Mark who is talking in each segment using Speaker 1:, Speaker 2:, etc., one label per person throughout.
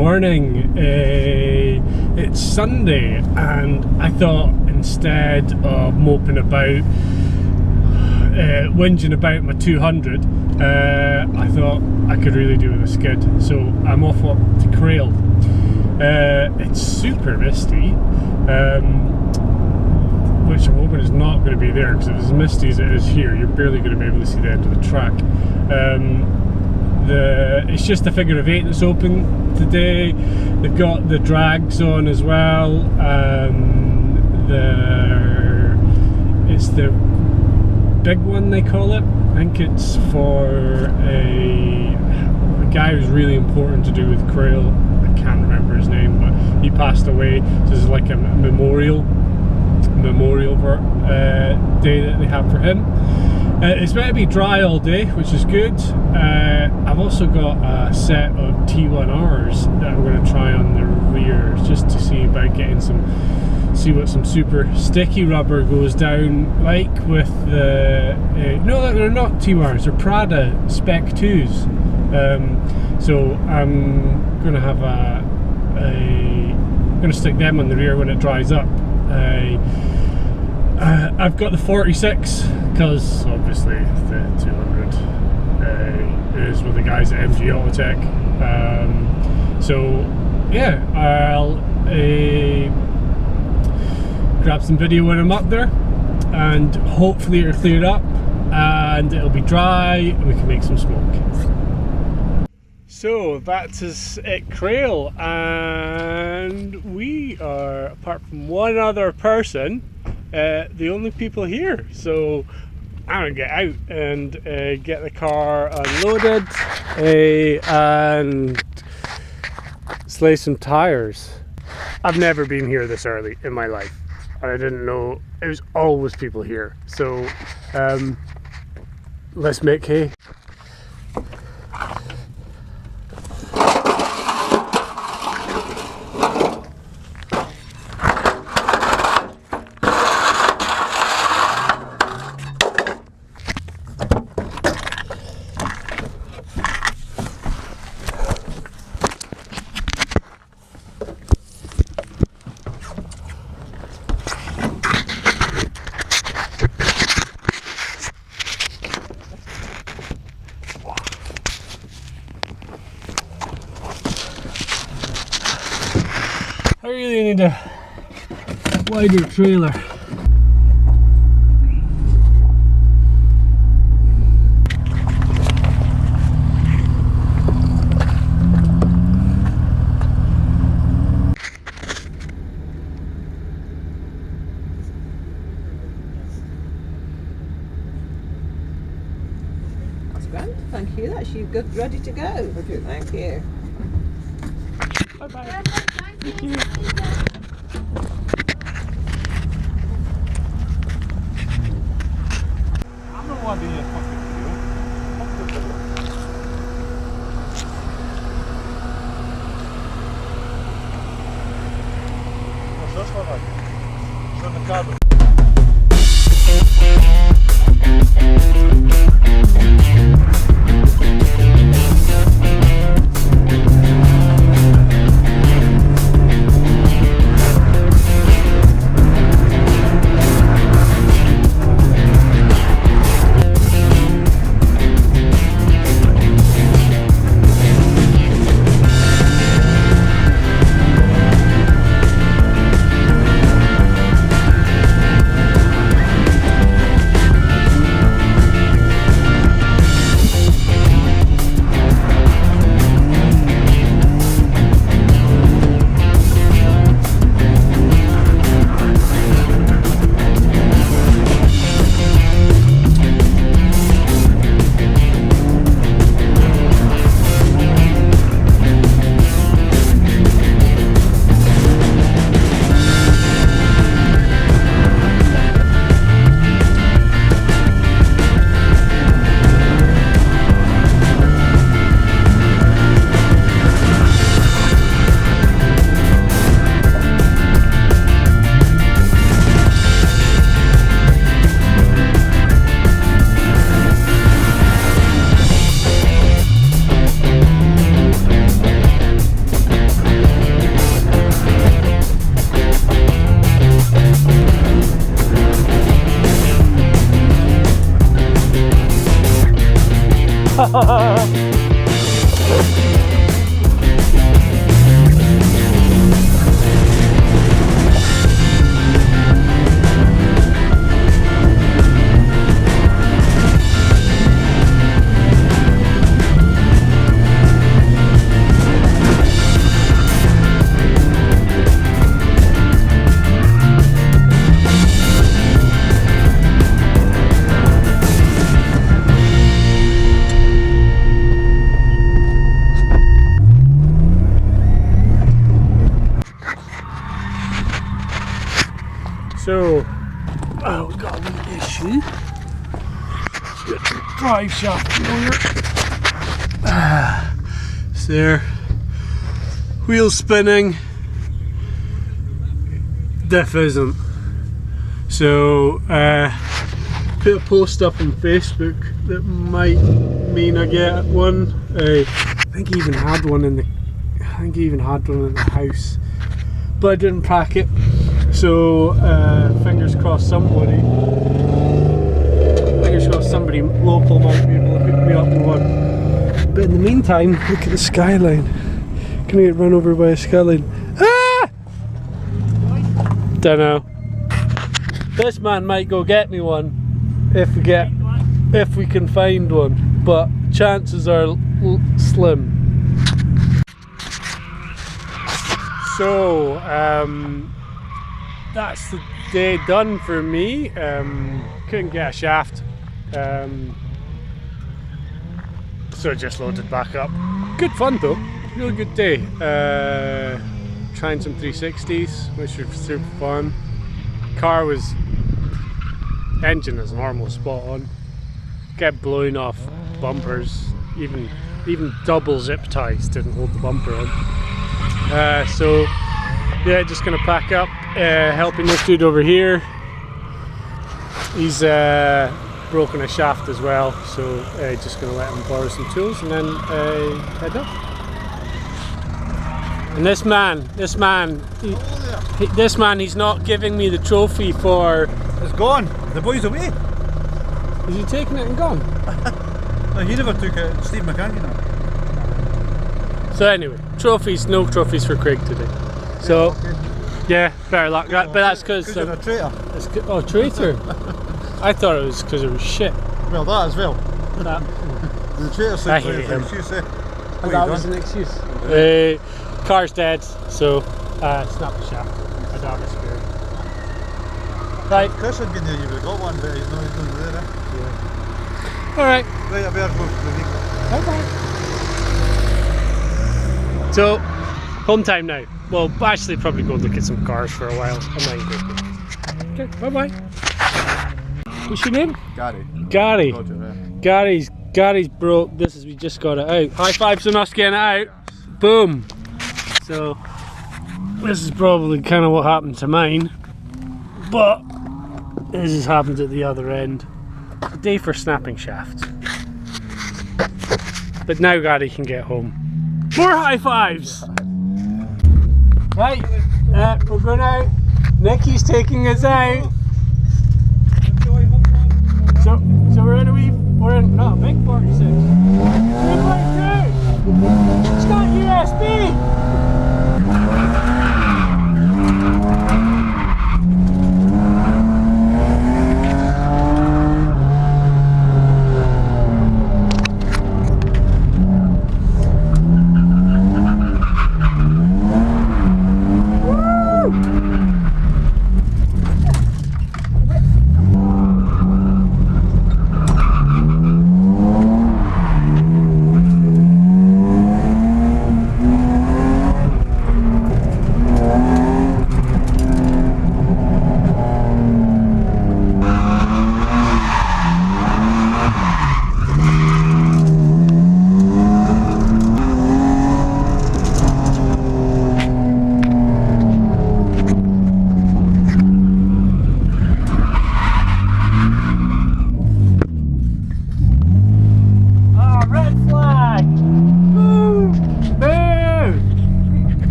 Speaker 1: Morning. It's Sunday, and I thought instead of moping about, whinging about my 200, I thought I could really do with a skid. So I'm off up to Crail. It's super misty, which I'm hoping is not going to be there, because if it's as misty as it is here, you're barely going to be able to see the end of the track. It's just a figure of 8 that's open today. They've got the drags on as well. It's the big one, they call it. I think it's for a guy who's really important to do with Crail. I can't remember his name, but he passed away. So this is like a memorial day that they have for him. It's meant to be dry all day, which is good. I've also got a set of T1Rs that I'm going to try on the rear, just to see about getting see what some super sticky rubber goes down like with the. No, they're not T1Rs. They're Prada Spec 2s. So I'm going to have I'm going to stick them on the rear when it dries up. I've got the 46 because obviously the 200 is with the guys at MG Autotech. So yeah, I'll grab some video when I'm up there, and hopefully it'll clear up and it'll be dry and we can make some smoke. So that's us at Crail, and we are, apart from one other person, the only people here. So I'm gonna get out and get the car unloaded and slay some tires. I've never been here this early in my life, and I didn't know it was always people here. So let's make hay. I really need a wider trailer.
Speaker 2: That's grand, thank you. That's you good, ready to go. Okay. Thank you.
Speaker 1: Bye bye. Thank you. I'm the one being a fucking deal. What's this one like? It's on the carbon. So, we got a wee issue. Got the drive shaft failure. It's there. Wheel spinning. Diff isn't. So, put a post up on Facebook that might mean I get one. I think he even had one in the. I think he even had one in the house, but I didn't pack it. So fingers crossed somebody local might be able to pick me up with one. But in the meantime, look at the skyline. Gonna get run over by a skyline. Ah! Dunno. This man might go get me one if we can find one, but chances are slim. So that's the day done for me. Couldn't get a shaft, so just loaded back up. Good fun though, really good day. Trying some 360's, which was super fun. Car was, engine as normal, spot on. Kept blowing off bumpers, even double zip ties didn't hold the bumper on. So yeah, just gonna pack up, helping this dude over here. He's broken a shaft as well, so just gonna let him borrow some tools and then head up. And this man, he's not giving me the trophy for.
Speaker 3: It's gone. The boy's away.
Speaker 1: Is he taking it and gone?
Speaker 3: No, he never took it. Steve McCann, you know.
Speaker 1: So anyway, trophies, no trophies for Craig today. So yeah, better luck. But that's because
Speaker 3: you're a traitor.
Speaker 1: Oh, traitor! I thought it was because it was shit.
Speaker 3: Well, that as well.
Speaker 1: That,
Speaker 3: the traitor said
Speaker 1: I hate him.
Speaker 3: Excuse, eh?
Speaker 1: That was an excuse. Car's dead, so snap the shaft. I don't have a spare. Right.
Speaker 3: Chris had been there, you would have got one, but he's not there. Eh?
Speaker 1: Yeah. Alright.
Speaker 3: Right, I better go to the vehicle.
Speaker 1: Bye bye. So, home time now. Well, actually probably go look at some cars for a while. I might go. Okay, bye bye. What's your name?
Speaker 3: Gary.
Speaker 1: Gary.
Speaker 3: Roger,
Speaker 1: Gary's broke. This is, we just got it out. High fives on us getting it out. Boom. So this is probably kind of what happened to mine, but this has happened at the other end. A day for snapping shafts. But now Gary can get home. More high fives. Right, we're going out. Nicky's taking us out. So we're in not a big 46. 2.2. It's got USB.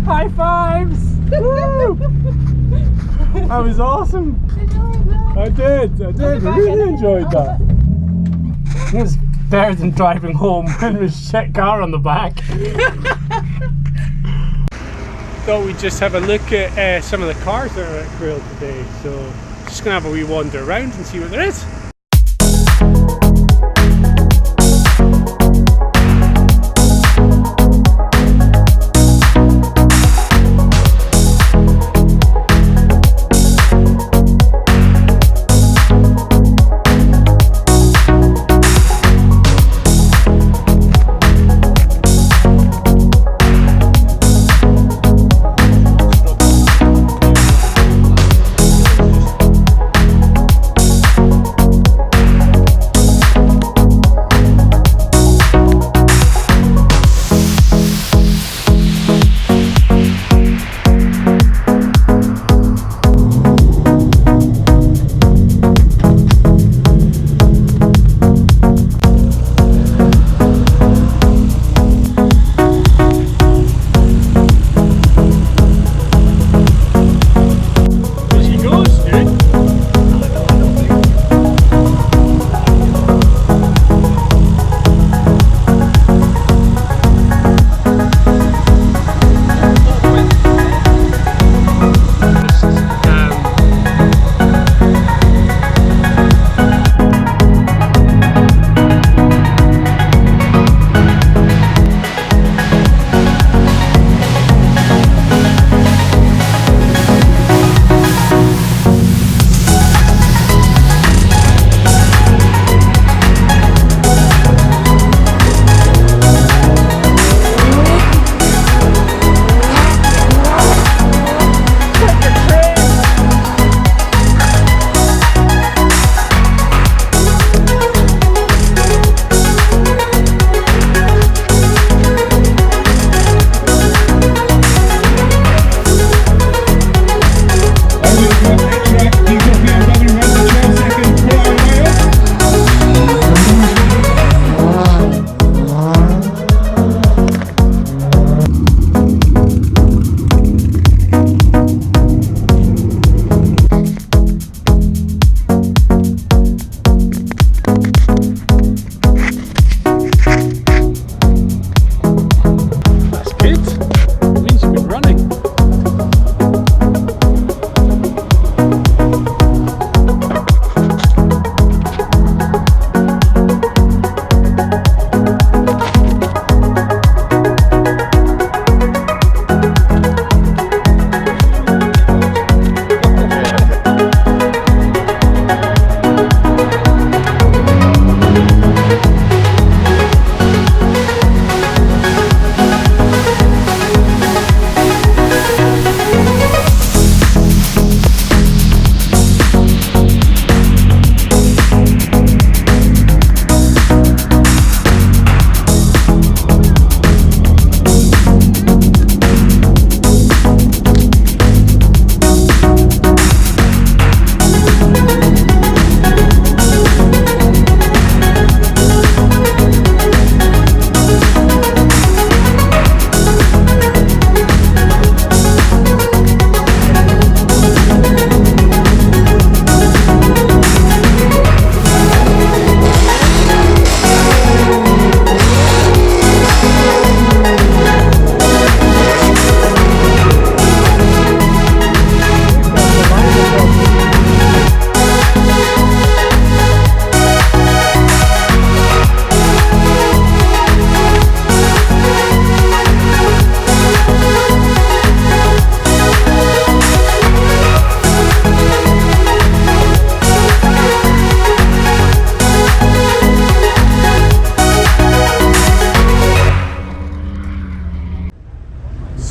Speaker 1: High fives! Woo! That was awesome! I did. Really enjoyed that. It was better than driving home with a shit car on the back. Thought we'd just have a look at some of the cars that are at Crail today. So just gonna have a wee wander around and see what there is.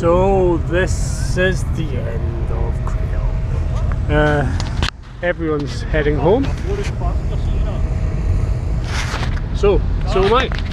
Speaker 1: So this is the end of Crail. Everyone's heading home. So am I.